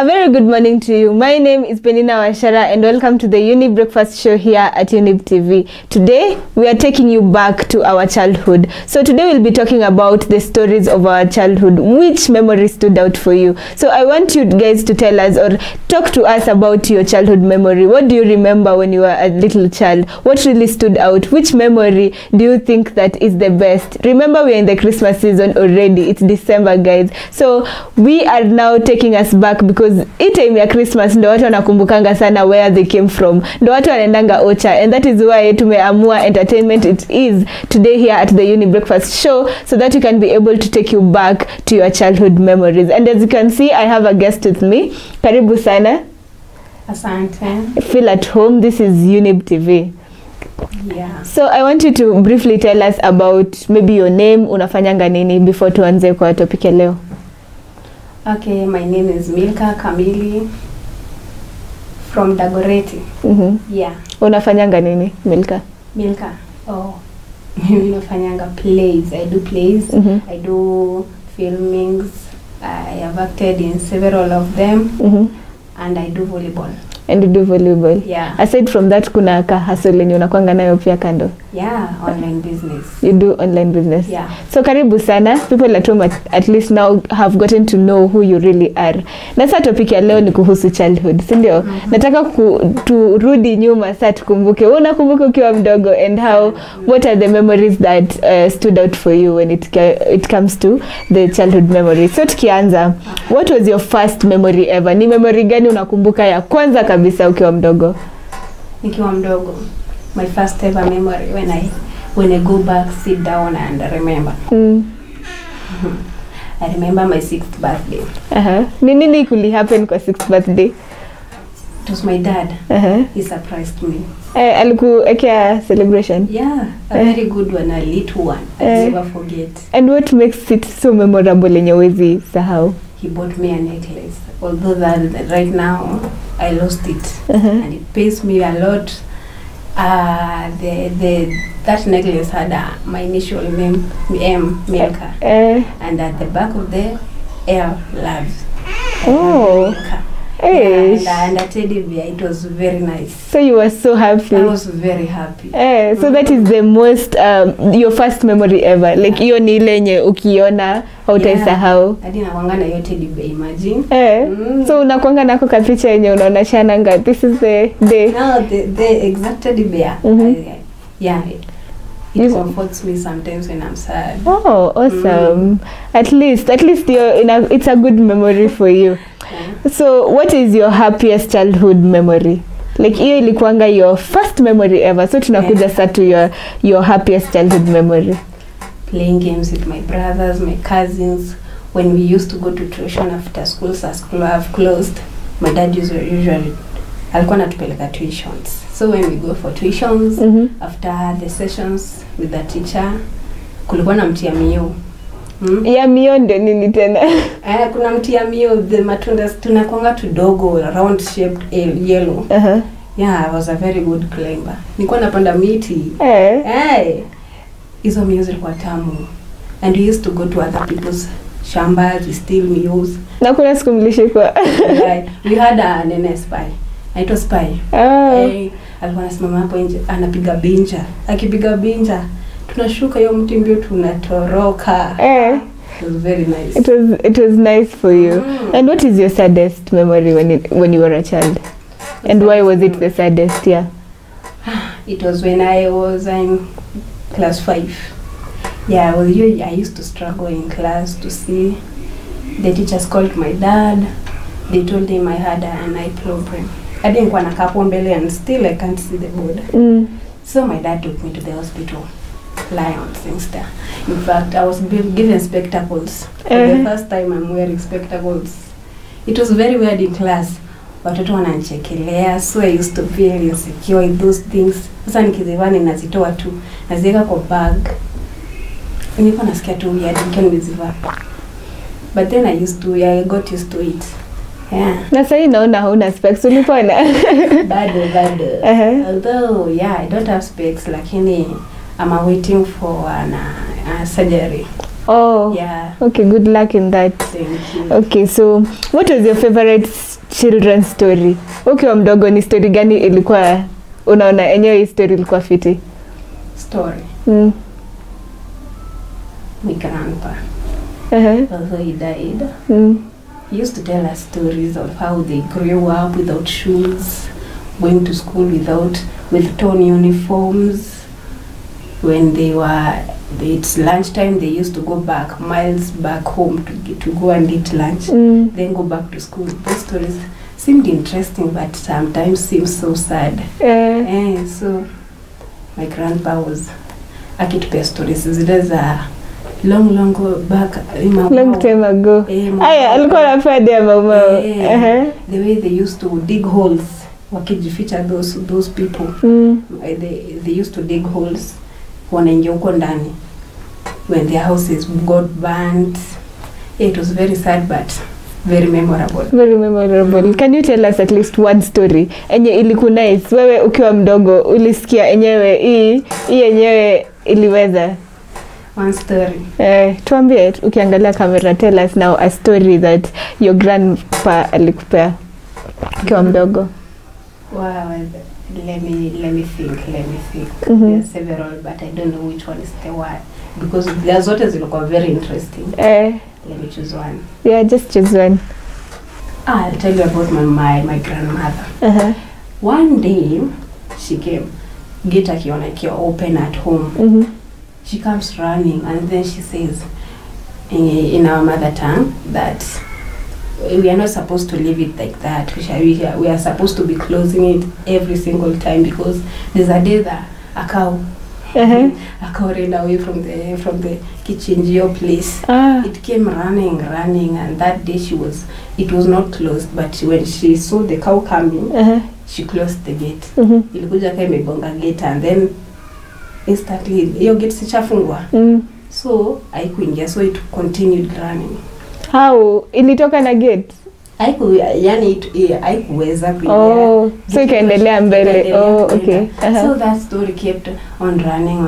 A very good morning to you. My name is Peninah Wachera and welcome to the Younib breakfast show here at Younib TV. Today we are taking you back to our childhood. So today we'll be talking about the stories of our childhood. Which memory stood out for you? So I want you guys to tell us or talk to us about your childhood memory. What do you remember when you were a little child? What really stood out? Which memory do you think that is the best? Remember, we are in the Christmas season already. It's December, guys. So we are now taking us back because hii time ya Christmas ndo watu wanakumbukanga sana where they came from. Ndo watu wanaendanga Ocha, and that is why tumeamua entertainment it is today here at the Younib breakfast show, so that you can be able to take you back to your childhood memories. And as you can see, I have a guest with me. Karibu sana. Asante. Feel at home. This is Younib TV. Yeah. So I want you to briefly tell us about maybe your name, unafanyanga nini before tuanze kwa topic ya leo. Okay, my name is Milkah Kamili from Dagoretti. Yeah. Unafanyanga nini, Milkah? Milkah. Oh. Unafanyanga plays. I do plays. I do filmings. I have acted in several of them. And I do volleyball. And you do volleyball. Yeah. Aside from that, kuna ka hustle yenye unakwanga nayo pia kando. Yeah, online business. You do online business. Yeah. So karibu sana. People at home at least now have gotten to know who you really are. Na sasa topic ya leo ni kuhusu childhood, si ndio? Nataka turudi nyuma sasa tukumbuke. Wewe unakumbuka ukiwa mdogo and how what are the memories that stood out for you when it comes to the childhood memories. So tukianza, what was your first memory ever? Ni memory gani unakumbuka ya kwanza kabisa ukiwa mdogo? Nikiwa mdogo, my first ever memory when I go back, sit down and remember. I remember my 6th birthday. Ni nini kuli happen kwa 6th birthday? It was my dad. He surprised me. Alikuwekea celebration? Yeah, a very good one, a lit one. I'll never forget. And what makes it so memorable yenye huwezi sahau? He bought me a necklace. Although that right now I lost it, and it pains me a lot. That necklace had my initial name, Milkah, and at the back of the L, love. Oh. Hey. And a teddy bear. It was very nice. So you were so happy. I was very happy. So that is the most your first memory ever. Like hiyo ni ile yenye ukiona hautaisahau. Hadi nakwanga hiyo teddy bear, imagine. So unakwanga nako kapicha yenye unaona shananga. This is the day. No, the exact teddy bear. Yeah. It comforts me sometimes when I'm sad. Oh, awesome. At least it's a good memory for you. So what is your happiest childhood memory? Like hiyo ilikuanga your first memory ever. So tunakuja sasa to your happiest childhood memory. Playing games with my brothers, my cousins. When we used to go to tuition after schools have closed, my dad usually alikuwa anatupeleka tuitions. So when we go for tuitions, after the sessions with the teacher, kulikuwa na mti ya mio. Ya mio ndo nini tena? Kuna mti ya mio, the matunda tunakuanga tudogo, round shaped, yellow. Yeah, I was a very good climber. Nilikuwa napanda miti. Hizo mio zilikuwa tamu. And we used to go to other people's shambas, we steal mios. Na kuna siku mlishikwa. We had a nene spy. It was spy. Alikuwa anasimama hapo nje anapiga binja. Akipiga binja tunashuka hiyo mti mbio tunatoroka. It was very nice. It was nice for you. And what is your saddest memory when you were a child? And why was it the saddest? Yeah. It was when I was in class 5. Yeah, I used to struggle in class to see. The teachers called my dad. They told him I had an eye problem. I didn't want to kapo mbele and still I can't see the board. So my dad took me to the hospital. Lions things there. In fact, I was given spectacles. For the first time I'm wearing spectacles. It was very weird in class. Watoto wananichekelea, so I used to feel insecure in those things. Sasa nikizivaa ninazitoa tu, naziweka kwa bag. Nilikuwa nasikia tu weird nikiwa nimezivaa. But then I got used to it. Yeah. Na sasa naona hauna specs ulipona. Bado. Although I don't have specs, lakini I'm waiting for a surgery. Oh, yeah. Okay, good luck in that. Thank you. Okay, so what was your favorite children's story. Ukiwa mdogo ni story gani ilikuwa unaona enyewe hii story ilikuwa fiti? Story. My grandpa. Although he died. He used to tell us stories of how they grew up without shoes, going to school with torn uniforms. When it's lunchtime, they used to go back miles back home to go and eat lunch, then go back to school. Those stories seemed interesting, but sometimes seemed so sad. So my grandpa was akitupea stories zile long back long time ago. Alikuwa anafanya ya mama. The way they used to dig holes, wakijificha those people. They used to dig holes wanaingia huko ndani when their houses got burnt. It was very sad but very memorable. Very memorable. Can you tell us at least one story enye iliku nice wewe ukiwa mdogo ulisikia enyewe hii enyewe iliweza? One story. Tuambie ukiangalia kamera, tell us now a story that your grandpa alikupea ukiwa mdogo. Wow, let me think. There are several, but I don't know which one is the one because there's zote zilikuwa very interesting. Let me choose one. Yeah, just choose one. I'll tell you about my grandmother. One day she came, gate akiona ikiwa open at home. She comes running and then she says in our mother tongue that we are not supposed to leave it like that. We are supposed to be closing it every single time because there's a day that a cow ran away from the kitchen place. It came running and that day it was not closed, but when she saw the cow coming, she closed the gate. Ilikuja kama imegonga gate and then instantly hiyo gate sichafungwa. So haikuingia, so it continued running. How ilitoka na gate? Haikuweza kuingia. So ikaendelea mbele. Okay. So that story kept on running.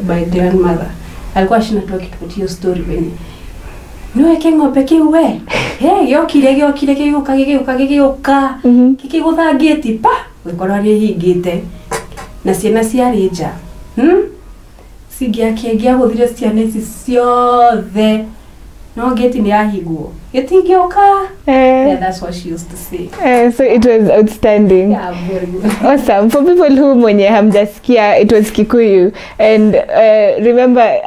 My grandmother alikuwa shinatoa kitupatia story when no kengo peke we. Yo kile kigeuka kikigutha gate pa. Ukora hii gate na ciana ciarija. Sigiakia guthire ciana ici ciothe. No gate ni ahigwo. Yeah, that's what she used to say. So it was outstanding. Yeah, very good. Awesome. For people who mwenye hamjasikia, it was Kikuyu. And remember,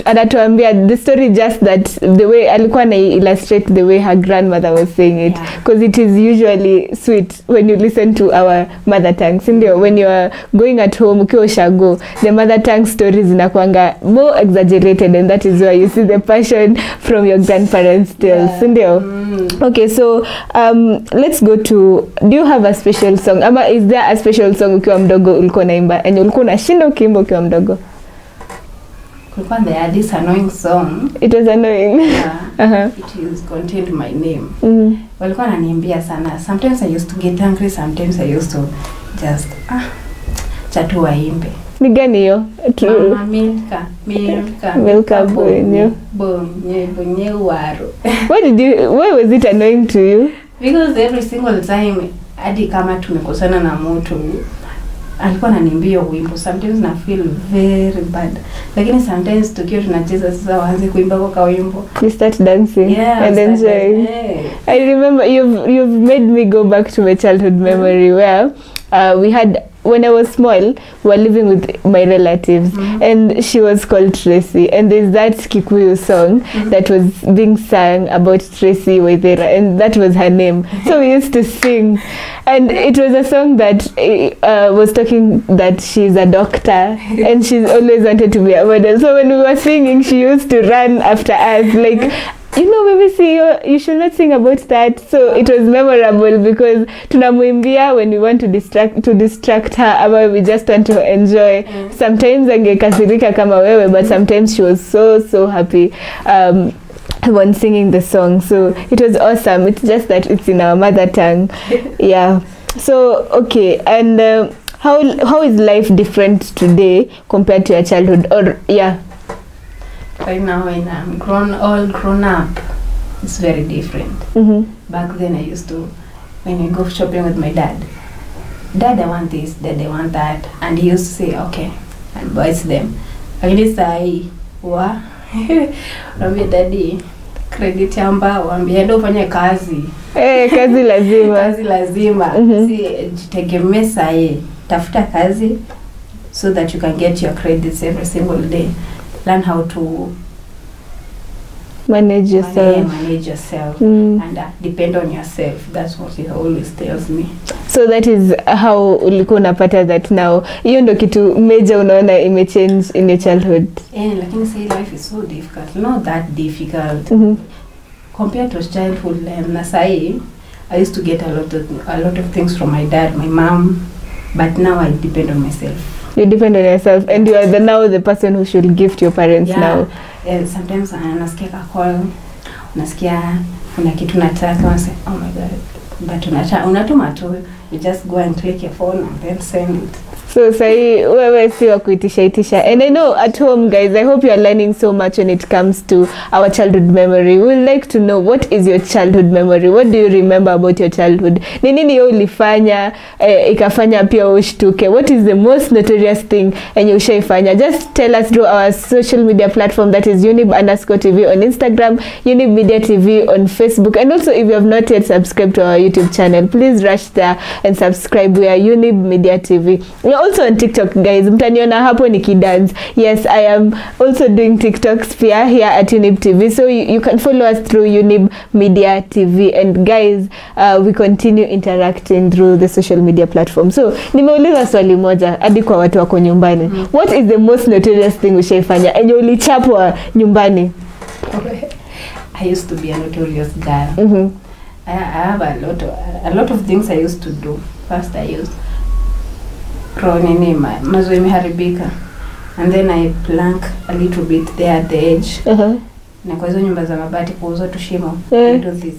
anatuambia the story just that the way alikuwa na illustrate the way her grandmother was saying it. Because it is usually sweet when you listen to our mother tongue. Sindio, when you are going at home, ukiwa ushago, the mother tongue stories zinakuanga more exaggerated, and that is why you see the passion from your grandparents still. Sindio? Okay, so let's go to, do you have a special song? Ama is there a special song ukiwa mdogo ulikuwa naimba enye ulikuwa unashinda ukiimba ukiwa mdogo? Kulikuwa there had this annoying song. It was annoying. It contained my name. Walikuwa wananiimbia sana. Sometimes I used to get angry, sometimes I used to just chatu waimbe. Ni gani hiyo? Mama Milkah bonye waro. Why was it annoying to you? Because every single time hadi kama tumekosana na mtu alikuwa ananiambia wimbo, sometimes na feel very bad, lakini sometimes tukiwa tunacheza sasa waanze kuimba kwa wimbo, you start dancing and enjoying. I remember you've made me go back to my childhood memory where we had, when I was small, we were living with my relatives, and she was called Tracy, and there's that Kikuyu song that was being sung about Tracy Wachera, and that was her name. So we used to sing, and it was a song that was talking that she's a doctor, and she's always wanted to be a model. So when we were singing, she used to run after us, like, you know, baby, see, you should not sing about that. So it was memorable because tunamuimbia when we want to distract her, ama we just want to enjoy. Sometimes angekasirika kama wewe, but sometimes she was so happy when singing the song. So it was awesome. It's just that it's in our mother tongue. Yeah. So okay, and how is life different today compared to your childhood? Or yeah. Right now when I'm all grown up, it's very different. Back then I used to, when we go shopping with my dad, I want this, Dad, I want that, and he used to say okay and buys them. Lakini sai wa Wambia daddy credit yamba, wambia ndo ufanye kazi. Kazi lazima. Kazi lazima. Si jitegemee sai, tafuta kazi so that you can get your credits every single day. Learn how to manage yourself. And depend on yourself. That's what he always tells me. So that is how ulikuwa unapata that now. Hiyo ndo kitu major unaona imechange in your childhood. Lakini say life is so difficult. Not that difficult. Compared to childhood, na sai, I used to get a lot of things from my dad, my mom, but now I depend on myself. You depend on yourself, and you are now the person who should gift your parents now. Sometimes nasikia call, nasikia kuna kitu nataka, I say, oh my god, but unatuma tu, you just go and click your phone and then send it. So say wewe si wa kuitisha. And I know at home, guys, I hope you are learning so much when it comes to our childhood memory. We would like to know, what is your childhood memory? What do you remember about your childhood? Ni nini ulifanya ikafanya pia ushtuke? What is the most notorious thing yenye ushaifanya? Just tell us through our social media platform, that is Younib_TV on Instagram, Younib Media TV on Facebook, and also if you have not yet subscribed to our YouTube channel, please rush there and subscribe. We are Younib Media TV. We are also on TikTok, guys. Mtaniona hapo nikidance. Yes, I am also doing TikToks here at Younib TV. So you can follow us through Younib Media TV. And guys, we continue interacting through the social media platform. So nimeuliza swali moja hadi kwa watu wako nyumbani. What is the most notorious thing ushaifanya enye ulichapwa nyumbani? I used to be a notorious girl. I have a lot of things I used to do. First I used mazo imeharibika, and then I plank a little bit there at the edge. Na kwa hizo nyumba za mabati kuuza tushimo, we do this,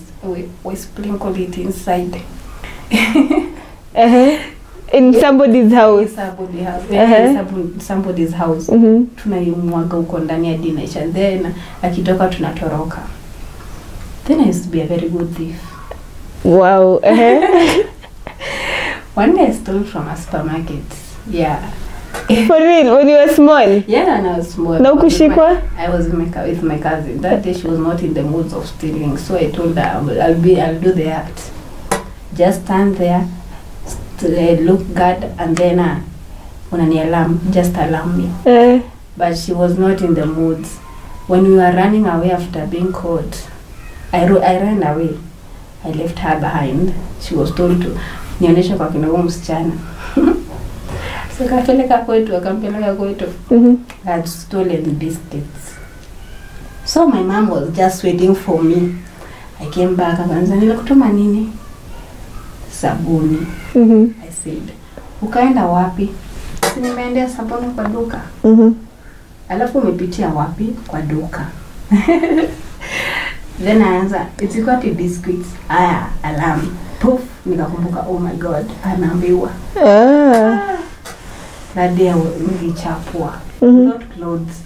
we sprinkle it inside. In somebody's house. Somebody's house. Tunaimwaga huko ndani ya dinisha, then akitoka tunatoroka. Then I used to be a very good thief. Wow. One day I stole from a supermarket. Yeah. For real? When you were small? Yeah, when I was small. Na ukushikwa? I was with my cousin. That day she was not in the mood of stealing, so I told her I'll do the act. Just stand there, look good, and then unani alarm, just alarm me. But she was not in the mood. When we were running away after being caught, I ran away. I left her behind. She was told to nionyesha kwa kina huyo msichana. So akampeleka kwetu. I had stolen biscuits. So my mom was just waiting for me. I came back akaanza, nilikutuma nini? Sabuni. I said, ukaenda wapi? Nimeendea sabuni kwa duka. Alafu umepitia wapi? Kwa duka. Then I answer, it's got a biscuits. Alarm. Poof, nikakumbuka, oh my god, anaambiwa. That day nilichapwa. Not clothes,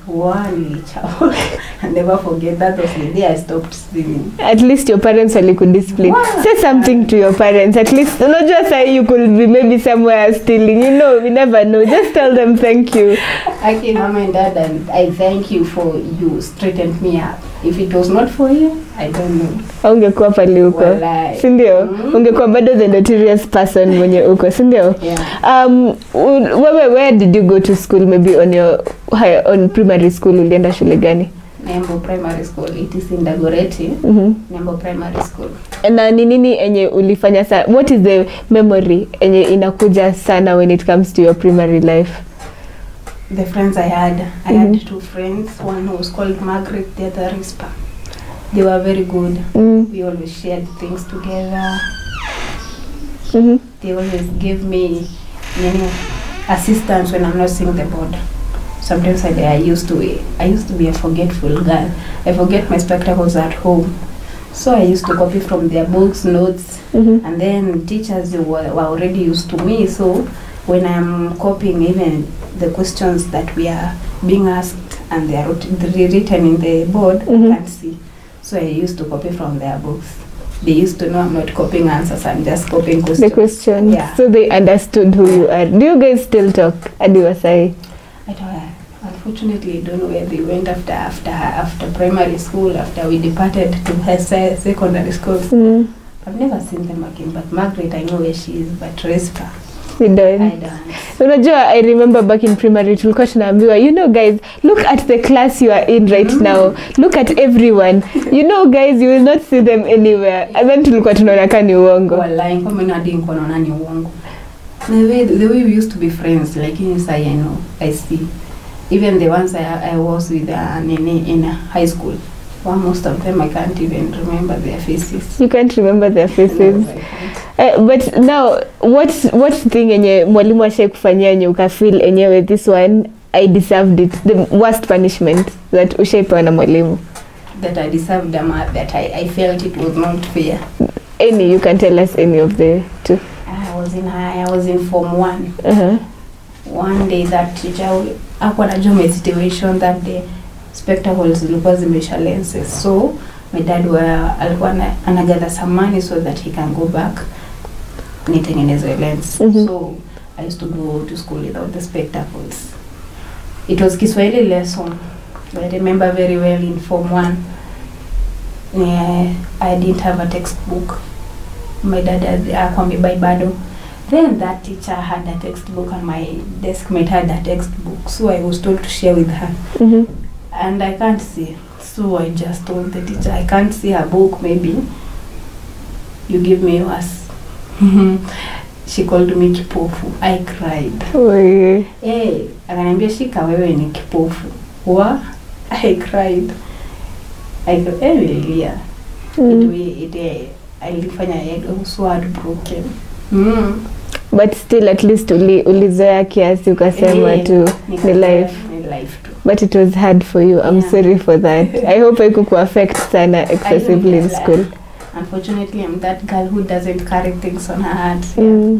nilichapwa. I never forget, that was the day I stopped stealing. At least your parents discipline. Say something to your parents. At least, not just say you could be maybe somewhere stealing. You know, we never know. Just tell them thank you. Okay, Mama and Dad, and I thank you for you straightened me up. If it was not for you, I don't know. Ungekuwa pale huko. Si ndio? Ungekuwa bado the notorious person mwenye uko, si ndio? Yeah. Where did you go to school? Maybe on primary school ulienda shule gani? Nembo Primary School. It is in Dagoretti. Nembo Primary School. Na nini enye ulifanya sana? What is the memory enye inakuja sana when it comes to your primary life? The friends I had had two friends. One who was called Margaret, the other Rispa. They were very good. We always shared things together. They always gave me assistance when I'm not seeing the board. Sometimes I used to be a forgetful girl. I forget my spectacles at home. So I used to copy from their books, notes, and then teachers were already used to me. So when I'm copying even the questions that we are being asked and they are written in the board, I can't see. So So I used to copy from their books. They used to know I'm not copying answers, I'm just copying questions. The question. Yeah. So they understood who you are. Do you guys still talk? Adiwasai? I don't, unfortunately, I don't know where they went after primary school, after we departed to her secondary school. I've never seen them again, but Margaret, I know where she is, but Respa, You don't? I don't. Unajua, I remember back in primary tulikuwa tunaambiwa, you know guys, look at the class you are in right now. Look at everyone. You know guys, you will not see them anywhere. And then tulikuwa tunaona kama ni uongo. Wallahi, kwa mimi hadi niko naona ni uongo. The way we used to be friends, like inside, I know, I see. Even the ones I was with in high school, well, most of them I can't even remember their faces. You can't remember their faces. No, But now, what thing enye mwalimu ashai kufanyia enye ukafeel enyewe this one, I deserved it, the worst punishment that ushaipewa na mwalimu? That I deserved them, that I felt it was not fair. Any, you can tell us any of the two. I was in Form 1. One day that teacher hakuwa najua my situation that day, spectacles zilikuwa zimeisha lenses, so my dad alikuwa anagather some money so that he can go back nitengeneze lens. So I used to go to school without the spectacles. It was Kiswahili lesson. I remember very well in Form 1. I didn't have a textbook. My dad hakuwa amebuy bado. Then that teacher had a textbook and my desk mate had a textbook, so I was told to share with her. And I can't see, so I just told the teacher, I can't see her book, maybe you give me yours. She called me kipofu. I cried. Hey, akaniambia shika wewe ni kipofu. I cried. Nililia. Ilifanya so heartbroken. But still at least ulizoea kiasi ukasema tu ni life. But it was hard for you. I'm sorry for that. I hope I could affect sana excessively in school. Unfortunately, I'm that girl who doesn't carry things on her heart. I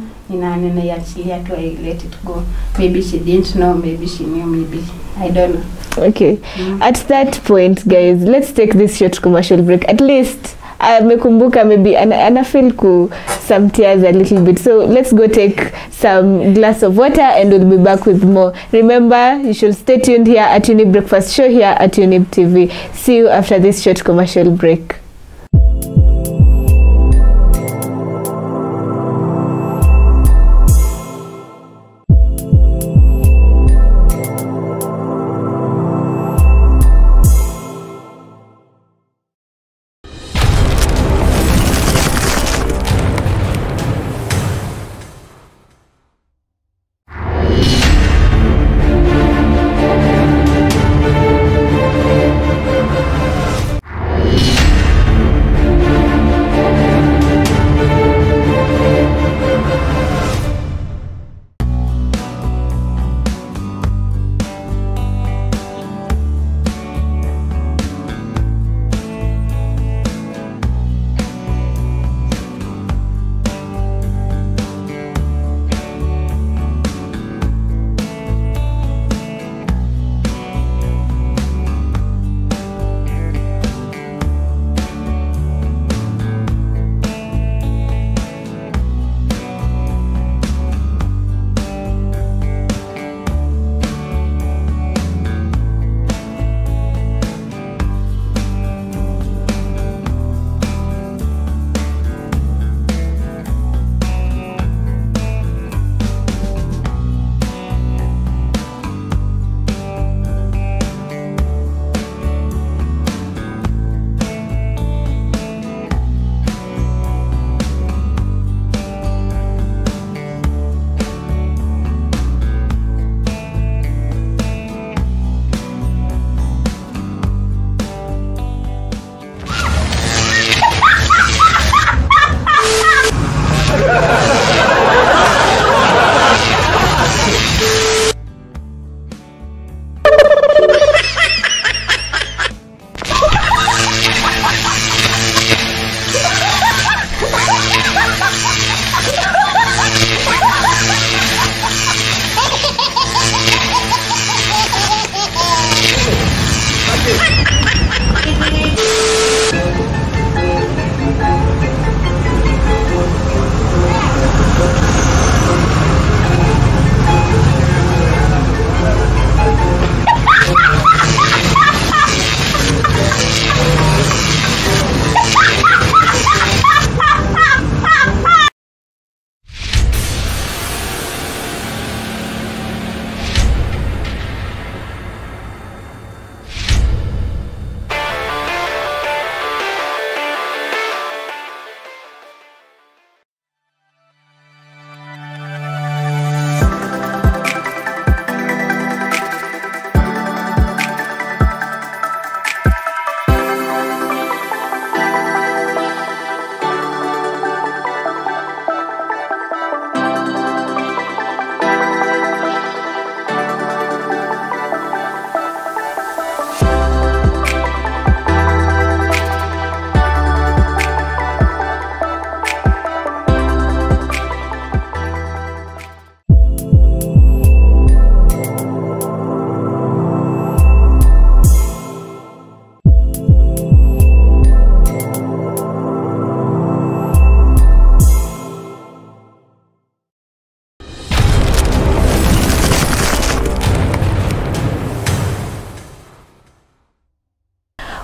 let it go. Maybe she didn't know, maybe she knew, maybe I don't know. Okay. At that point, guys, let's take this short commercial break. At least mekumbuka maybe ana feel some tears a little bit, so let's go take some glass of water and we'll be back with more. Remember, you should stay tuned here at Younib Breakfast Show here at Younib TV. See you after this short commercial break.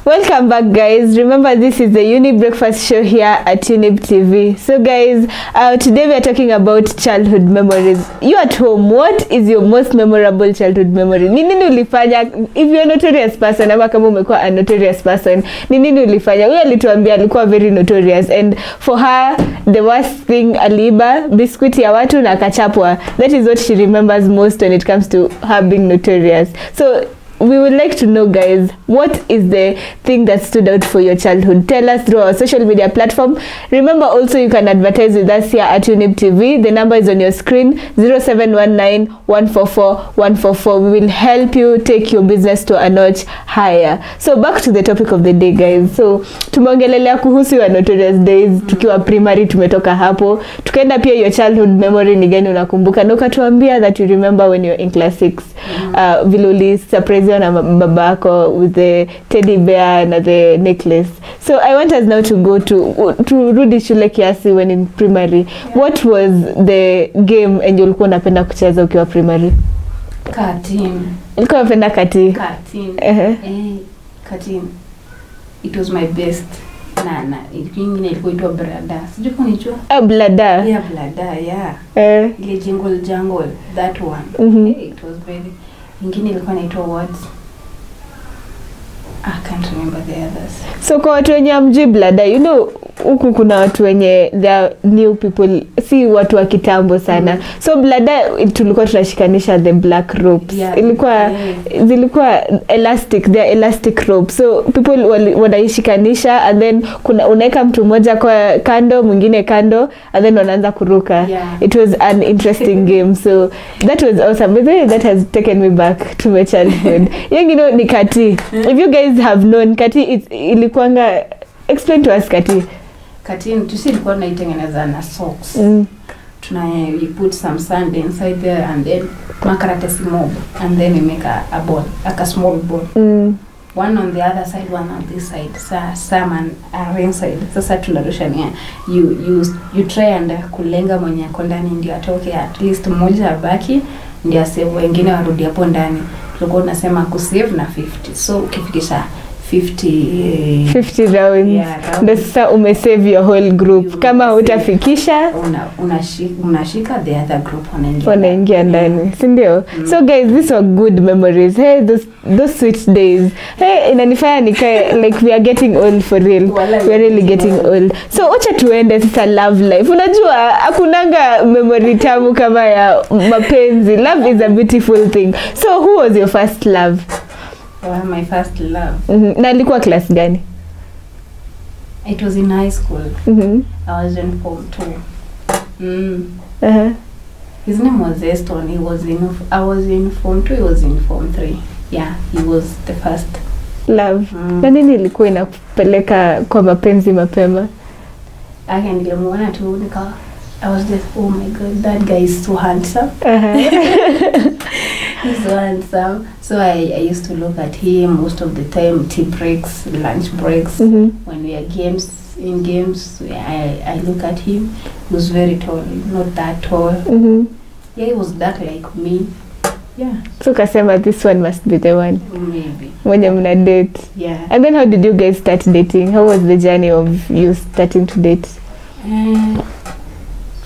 Welcome back, guys. Remember, this is the Younib Breakfast Show here at Younib TV. So guys, today we are talking about childhood memories. You at home, what is your most memorable childhood memory? Ni nini ulifanya? If you're a notorious person, ama kama umekuwa a notorious person, ni nini ulifanya? Huyo alituambia alikuwa very notorious, and for her the worst thing, aliiba biscuit ya watu na akachapwa. That is what she remembers most when it comes to her being notorious. So we would like to know, guys, what is the thing that stood out for your childhood? Tell us through our social media platform. Remember, also you can advertise with us here at Younib TV. The number is on your screen, 0719-144-144. We will help you take your business to a notch higher. So back to the topic of the day, guys. So tumeongelelea kuhusu your notorious days. Tukiwa primary tumetoka hapo. Tukaenda pia your childhood memory ni gani unakumbuka. Na ukatuambia that you remember when you were in class 6. Vile uli surprise na babako with the teddy bear and the necklace. So I want us now to go to rudi shule kiasi when in primary. Yeah. What was the game and ulikuwa unapenda kucheza ukiwa primary? Cartoon. Ulikuwa unapenda cartoon? Cartoon. Cartoon. It was my best. Ingine ilikuwa itwa Blada. Sijui kama unijua? Blada. Yeah, Blada, yeah. Ile jungle, that one. It was very. Ingine ilikuwa inaitwa what? I can't remember the others. So kwa watu wenye amjui Blada, you know, huku kuna watu wenye they are new people, si watu wa kitambo sana. So Blada tulikuwa tunashikanisha the black ropes. Yeah, zilikuwa elastic, they are elastic ropes. So people wanaishikanisha and then unaweka mtu mmoja kwa kando, mwingine kando, and then wanaanza kuruka. Yeah. It was an interesting game. So that was awesome. But that has taken me back to my childhood. You know, ni kati. If you guys have known kati, ilikuanga, explain to us kati. Kati tusi ilikuwa tunaitengeneza na socks. We put some sand inside there and then makaratasi mob and then we make a ball, like a small ball. One on the other side, one on this side. Some are inside. Sasa tunarushania. You try and kulenga mwenye ako ndani ndio atoke, at least mmoja abaki ndio save wengine warudi hapo ndani. Tulikuwa tunasema kusave na 50. So ukifikisha 50 rounds. Yeah, ndio sasa umesave your whole group. Kama hutafikisha unashika the other group wanaingia ndani, si ndio? So guys, these were good memories. Hey, those sweet days. Hey, inanifanya nikae like we are getting old for real. We are really getting old. So acha tuende sasa love life. Unajua hakunanga memory tamu kama ya mapenzi. Love is a beautiful thing. So who was your first love? Well, my first love. Na alikuwa class gani? It was in high school. I was in form 2. His name was Eston. I was in form 2. He was in form 3. Yeah, he was the first love. Na nini ilikuwa inakupeleka kwa mapenzi mapema? Nilimuona tu nika I was just, oh my god, that guy is so handsome. He's so handsome. So I used to look at him most of the time, tea breaks, lunch breaks. When we are in games, I look at him. He was very tall, not that tall. Yeah, he was dark like me. Yeah. So kasema this one must be the one. Maybe. When you mna date. Yeah. And then how did you guys start dating? How was the journey of you starting to date?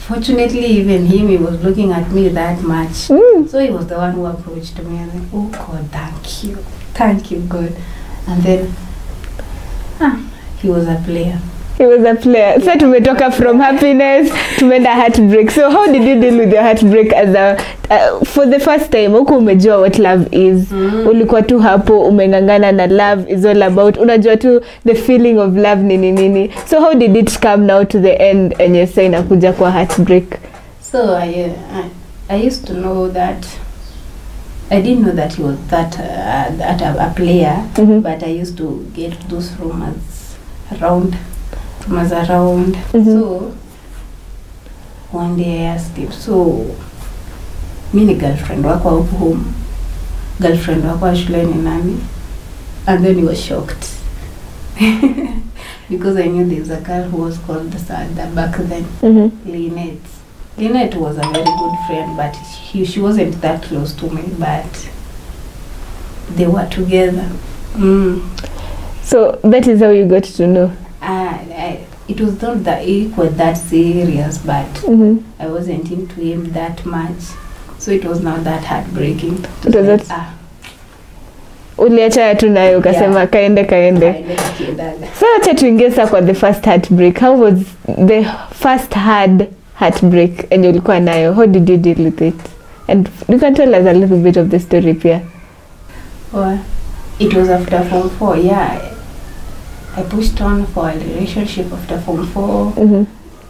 Fortunately, even him, he was looking at me that much. So he was the one who approached me and like, oh God, thank you, God. And then, he was a player. He was a player. So tumetoka from happiness to heartbreak. So how did you deal with your heartbreak as for the first time? Huko umejua what love is. Ulikuwa tu hapo umengangana na love is all about. Unajua tu the feeling of love nini. So how did it come now to the end and you say inakuja kwa heartbreak? So I used to know that I didn't know that he was that a player, but I used to get those rumors around. So one day I asked him, so mini girlfriend wako huko home, girlfriend wako shuleni nani? And then he was shocked because I knew there was a girl who was called the back then, Lynette was a very good friend, but she wasn't that close to me, but they were together. So that is how you got to know. It was not that equal that serious, but I wasn't into him that much, so it was not that heartbreaking. It was like, uliacha tu nayo ukasema kaende. So acha tuingie sasa kwa the first heartbreak. How was the first hard heartbreak and ulikuwa nayo? How did you deal with it? And you can tell us a little bit of the story pia. Well, it was after Form 4, yeah. I pushed on for a relationship after Form 4,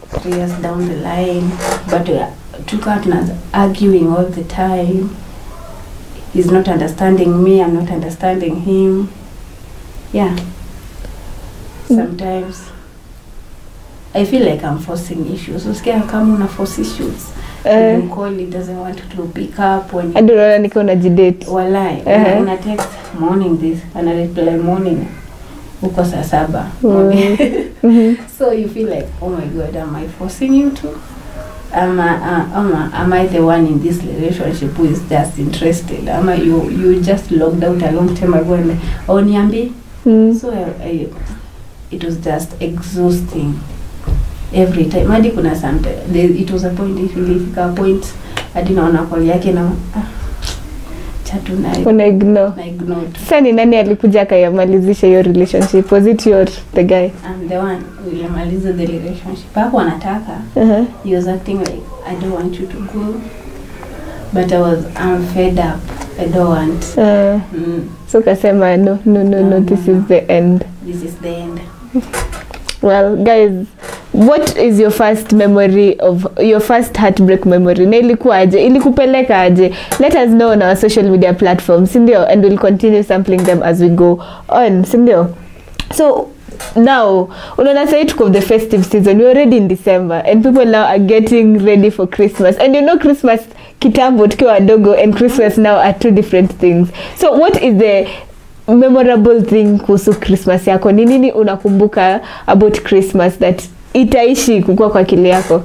3 years down the line, but took out arguing all the time. He's not understanding me, I'm not understanding him. Yeah. Sometimes I feel like I'm forcing issues. So scared kama una force issues. You call, he doesn't want to pick up when I don't know niko na jidate. Walai, una text morning this and I reply morning. Uko saa 7. So you feel like, oh my God, am I forcing you to? Am I the one in this relationship who is just interested? Am I you just logged out a long time ago and oh niambi? So it was just exhausting every time. Hadi kuna sometimes it was a point, if you leave a point hadi naona call yake na chatu na ignore. Sasa ni nani alikuja akayamalizisha your relationship? Was it the guy? I'm the one who yamaliza the relationship. Hapo anataka. He was acting like, I don't want you to go. But I'm fed up. I don't want. So kasema no, this is the end. This is the end. Well, guys, what is your first memory of your first heartbreak memory? Na ilikuwa aje? Ilikupeleka aje? Let us know on our social media platforms, sindio? And we'll continue sampling them as we go on, sindio? So now, unaona say tuko the festive season. We're already in December and people now are getting ready for Christmas. And you know Christmas kitambo tukiwa wadogo and Christmas now are two different things. So what is the memorable thing kuhusu Christmas yako? Ni nini unakumbuka about Christmas that itaishi kukua kwa akili yako?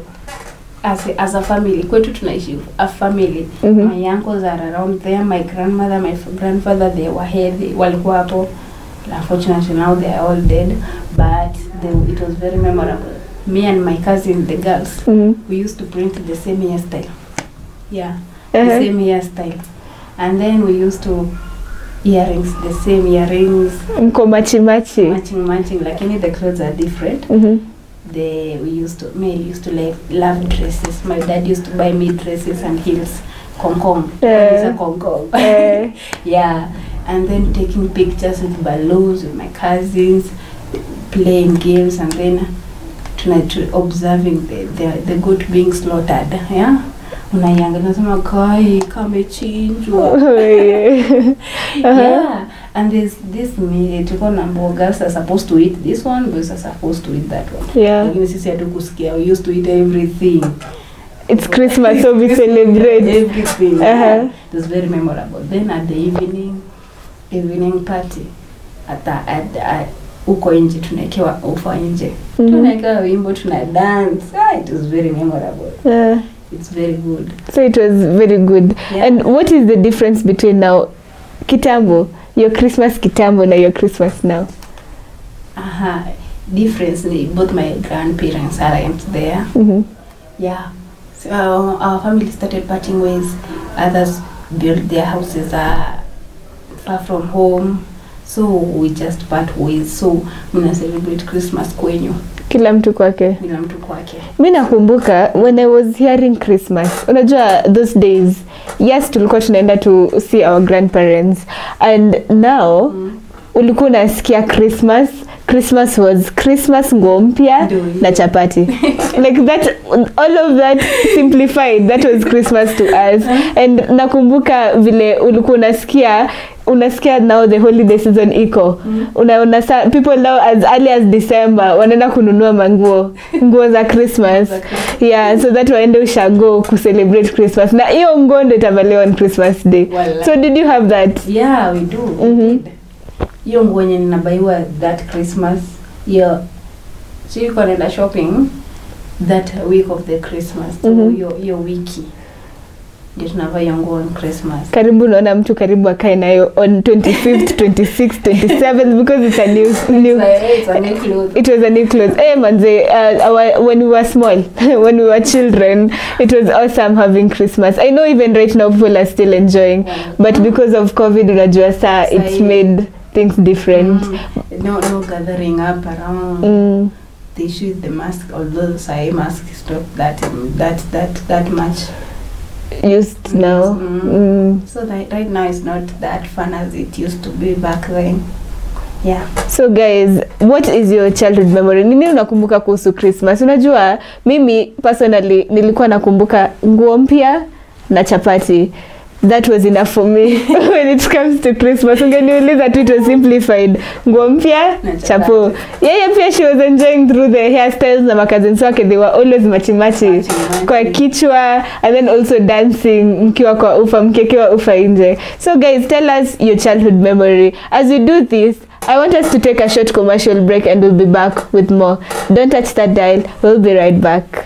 As a family, kwetu tunaishi a family. My uncles are around there, my grandmother, my grandfather, they were here, walikuwa hapo. Unfortunately now they are all dead, but it was very memorable. Me and my cousin, the girls, we used to print the same hairstyle. Yeah, the same hairstyle. And then we used to earrings, the same earrings. Mko matching. Lakini the clothes are different. Me used to love dresses. My dad used to buy me dresses and heels. Kong. Yeah. And then taking pictures with balloons with my cousins, playing games, and then observing the goat being slaughtered. Yeah. Unayanga nasema kai kamechinjwa. Yeah. And there's this tulikuwa na girls are supposed to eat this one, boys are supposed to eat that one. Yeah. Lakini sisi hatukusikia. We used to eat everything. It's Christmas, so we celebrate everything. It was very memorable. Then at the evening party at uko nje tunaekewa ufa nje. Tunaekewa wimbo, tuna dance. It was very memorable. It's very good. So it was very good. Yeah. And what is the difference between now kitambo, your Christmas kitambo na your Christmas now? Difference, both my grandparents aren't there. Yeah. So our family started parting ways. Others built their houses far from home. So we just part ways. So muna celebrate Christmas kwenyu. Kila mtu kwake. Mimi nakumbuka when I was hearing Christmas. Unajua those days, yes tulikuwa tunaenda to see our grandparents, and now ulikuwa unasikia Christmas was Christmas nguo mpya na chapati. Like that, all of that simplified, that was Christmas to us. And nakumbuka vile ulikuwa unasikia now the holiday season iko. Unaona people now as early as December wanaenda kununua nguo za Christmas. Yeah, so that waende ushago ku celebrate Christmas. Na hiyo nguo ndio itavaliwa on Christmas Day. So did you have that? Yeah, we do. Hiyo nguo yenye ninabaiwa that Christmas, so you can end shopping that week of the Christmas, so your wiki. ndio tunavaa hiyo nguo on Christmas. Karibu naona mtu karibu akae nayo on 25th, 26th, 27th because it's a new It's a new clothes. It was a new clothes. Manze, when we were small, when we were children, it was awesome having Christmas. I know even right now people are still enjoying, but because of COVID, unajua saa, it's made things different. No gathering up around. The issue with the mask, although the mask is not that much used now. So right now it's not that fun as it used to be back then. Yeah. So guys, what is your childhood memory? Nini unakumbuka kuhusu Christmas? Unajua mimi personally nilikuwa nakumbuka nguo mpya na chapati. That was enough for me when it comes to Christmas. Ungeniuliza tu, it was simplified. Nguo mpya, chapo. Yeye pia she was enjoying through the hairstyles na cousins wake. They were always machimachi kwa kichwa, and then also dancing mkiwa kwa ufa, mkekiwa ufa nje. So guys, tell us your childhood memory. As we do this, I want us to take a short commercial break and we'll be back with more. Don't touch that dial. We'll be right back.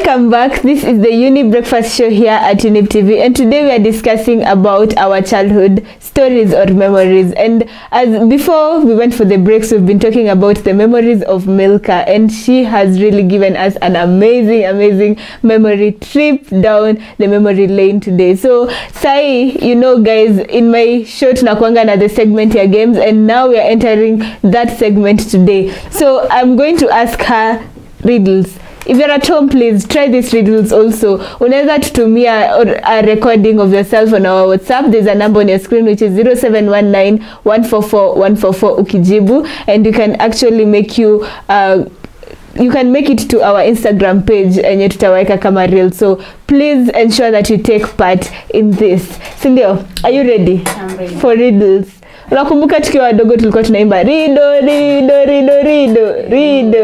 Welcome back. This is the Younib Breakfast Show here at Younib TV, and today we are discussing about our childhood stories or memories. And as before we went for the breaks, we've been talking about the memories of Milkah, and she has really given us an amazing memory trip down the memory lane today. So Sai, you know guys, in my show tunakuanga na the segment ya games, and now we are entering that segment today. So I'm going to ask her riddles. If you're at home, please try these riddles also. Unaweza tutumia a recording of yourself on our WhatsApp. There's a number on your screen which is 0719 144 144 ukijibu, and you can actually make you can make it to our Instagram page and tutaweka kama reel. So please ensure that you take part in this. Sindio, are you ready? I'm ready. For riddles? Unakumbuka tukiwa wadogo tulikuwa tunaimba rido rido rido rido rido.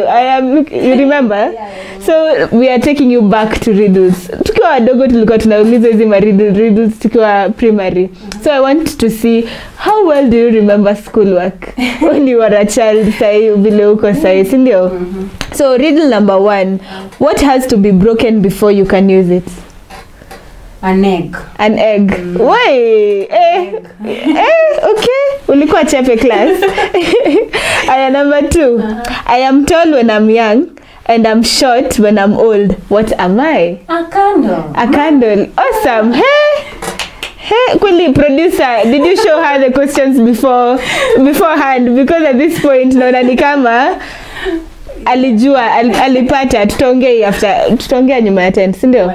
You remember? Yeah. So we are taking you back to riddles. Tukiwa wadogo tulikuwa tunauliza hizi riddles tukiwa primary. So I want to see how well do you remember schoolwork when you were a child, sai vile uko sai, si ndio? So riddle number 1. What has to be broken before you can use it? An egg. An egg. Why? Okay. Ulikuwa chepe class. Aya, number 2. I am tall when I'm young and I'm short when I'm old. What am I? A candle. A candle. Awesome. Hey, quickly, producer, did you show her the questions beforehand? Because at this point, naona ni kama alijua alipata. Tutaongea nyuma ya 10, si ndio?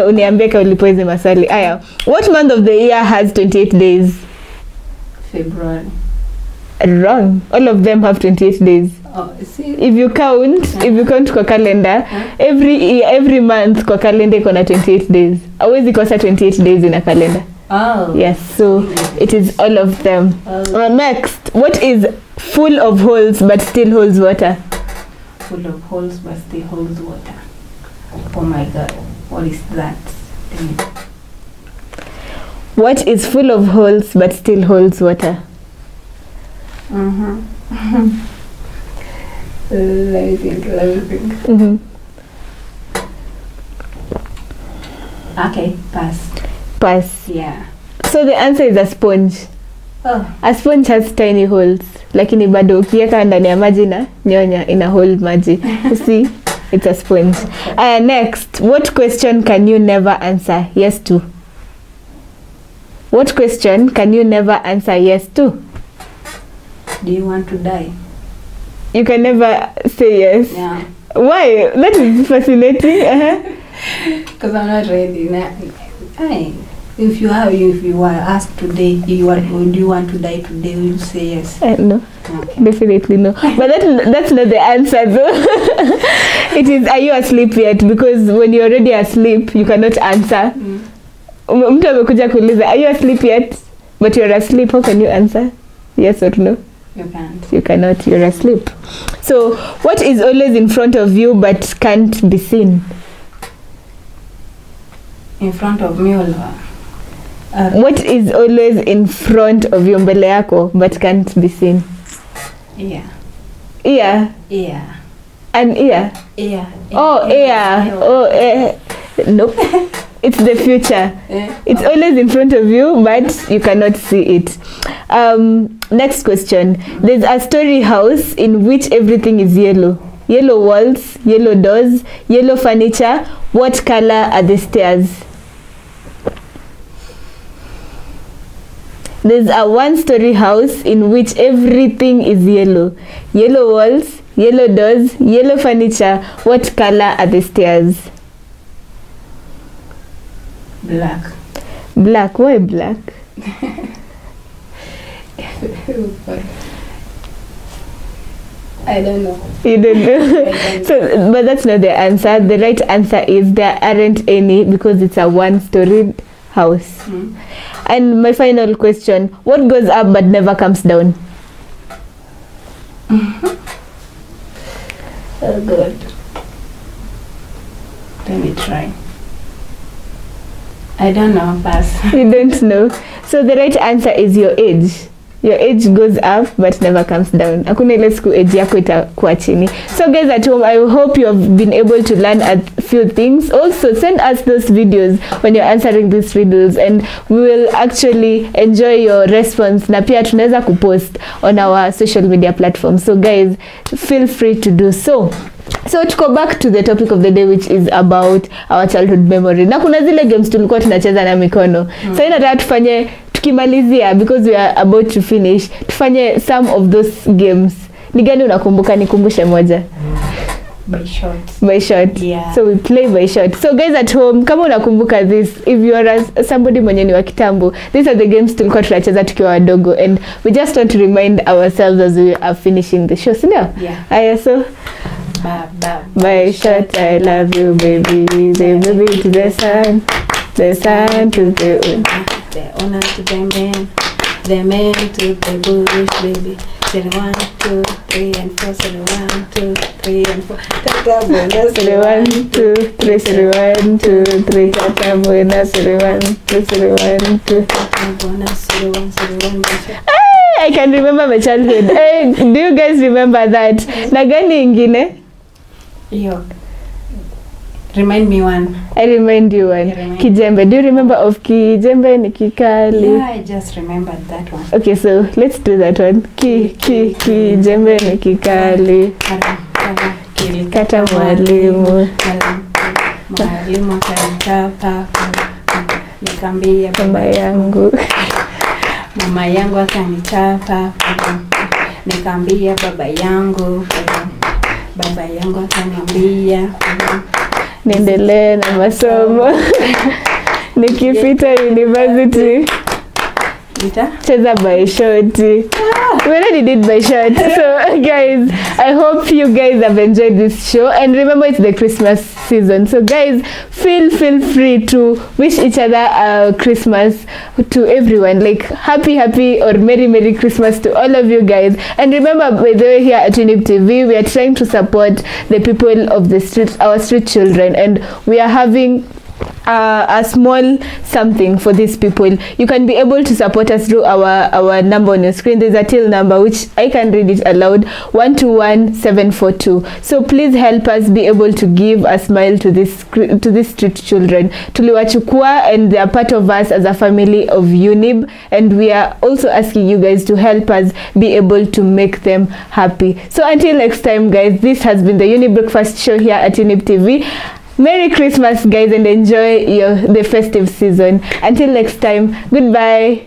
Uniambie kama ulipo hizo maswali. Aya, what month of the year has 28 days? February. Wrong. All of them have 28 days. Oh, see? If you count kwa calendar, every month kwa calendar iko na 28 days. Hauwezi kosa 28 days in a calendar. Oh. Yes, so it is all of them. Next, what is full of holes but still holds water? Full of holes but still holds water. Oh my God, what is that? What is full of holes but still holds water? Let me think. Okay, pass. Yeah. So the answer is a sponge. Oh. A sponge has tiny holes, lakini bado ukiweka ndani ya maji na nyonya ina hold maji. You see, it's a sponge. Next, what question can you never answer yes to? What question can you never answer yes to? Do you want to die? You can never say yes. Yeah. Why? That is fascinating. Because I'm not ready. If you were asked today, do you want to die today? Will you say yes? No. Okay. Definitely no. But that's not the answer though. It is, are you asleep yet? Because when you're already asleep, you cannot answer. Mtu amekuja kuuliza, are you asleep yet? But you're asleep, how can you answer? Yes or no? You can't. You cannot, you're asleep. So, what is always in front of you but can't be seen? In front of me or what is always in front of you, mbele yako, but can't be seen? Ear. Ear? Ear. An ear? Ear. Oh, ear. Oh, nope. It's the future. It's always in front of you, but you cannot see it. Next question. There's a story house in which everything is yellow. Yellow walls, yellow doors, yellow furniture. What color are the stairs? There's a one-story house in which everything is yellow. Yellow walls, yellow doors, yellow furniture. What color are the stairs? Black. Black. Why black? I don't know. You don't know? So, but that's not the answer. The right answer is there aren't any because it's a one-story house. And my final question, what goes up but never comes down? Oh God. Let me try. I don't know, pass. You don't know. So the right answer is your age. your age goes up but never comes down. Hakuna ile siku age yako itakuwa chini. So guys at home, I hope you have been able to learn a few things. Also send us those videos when you're answering these riddles, and we will actually enjoy your response, na pia tunaweza kupost on our social media platforms. So guys, feel free to do so. So to go back to the topic of the day, which is about our childhood memory. Na kuna zile games tulikuwa tunacheza na mikono. So inataka tufanye tukimalizia, because we are about to finish, tufanye some of those games. Ni gani unakumbuka? Nikumbushe moja. By shot. By shot. Yeah. So we play by shot. So guys at home, kama unakumbuka this, if you are somebody mwenye ni wa kitambo, these are the games tulikuwa tunacheza tukiwa wadogo, and we just want to remind ourselves as we are finishing the show, sindio? Yeah. Aya, so by shot, I love you, baby. The baby to the sun to the moon. The honor to the man to the bush, baby. Say 1, 2, 3 and 4. Say 1, 2, 3 and 4. Tata buena. Say 1, 2, 3. Say 1, 2, 3. Tata buena. Say 1, 2, 3. 1, 2. Tata buena. Say 1, 1. I can remember my childhood. Hey, do you guys remember that? Na gani ingine? Yo. Remind me one. I remind you one. Kijembe. Do you remember of kijembe ni kikali? Yeah, I just remembered that one. Okay, so let's do that one. Kijembe ni kikali. Kata mwalimu. Mwalimu akanichapa. Nikamwambia mama yangu. Mama yangu akanichapa. Nikamwambia baba yangu. Baba yangu akaniambia niendelee na masomo. Nikifika university cheza by shot. We already did by shot. So guys, I hope you guys have enjoyed this show, and remember it's the Christmas season, so guys feel free to wish each other a Christmas, to everyone, like happy or merry Christmas to all of you guys. And remember, by the way, here at Younib TV, we are trying to support the people of the streets, our street children, and we are having a small something for these people. You can be able to support us through our number on your screen. There's a till number which I can read it aloud, 121742. So please help us be able to give a smile to these street children. Tuliwachukua, and they are part of us as a family of Younib, and we are also asking you guys to help us be able to make them happy. So until next time guys, this has been the Younib Breakfast Show here at Younib TV. Merry Christmas guys, and enjoy the festive season. Until next time, goodbye.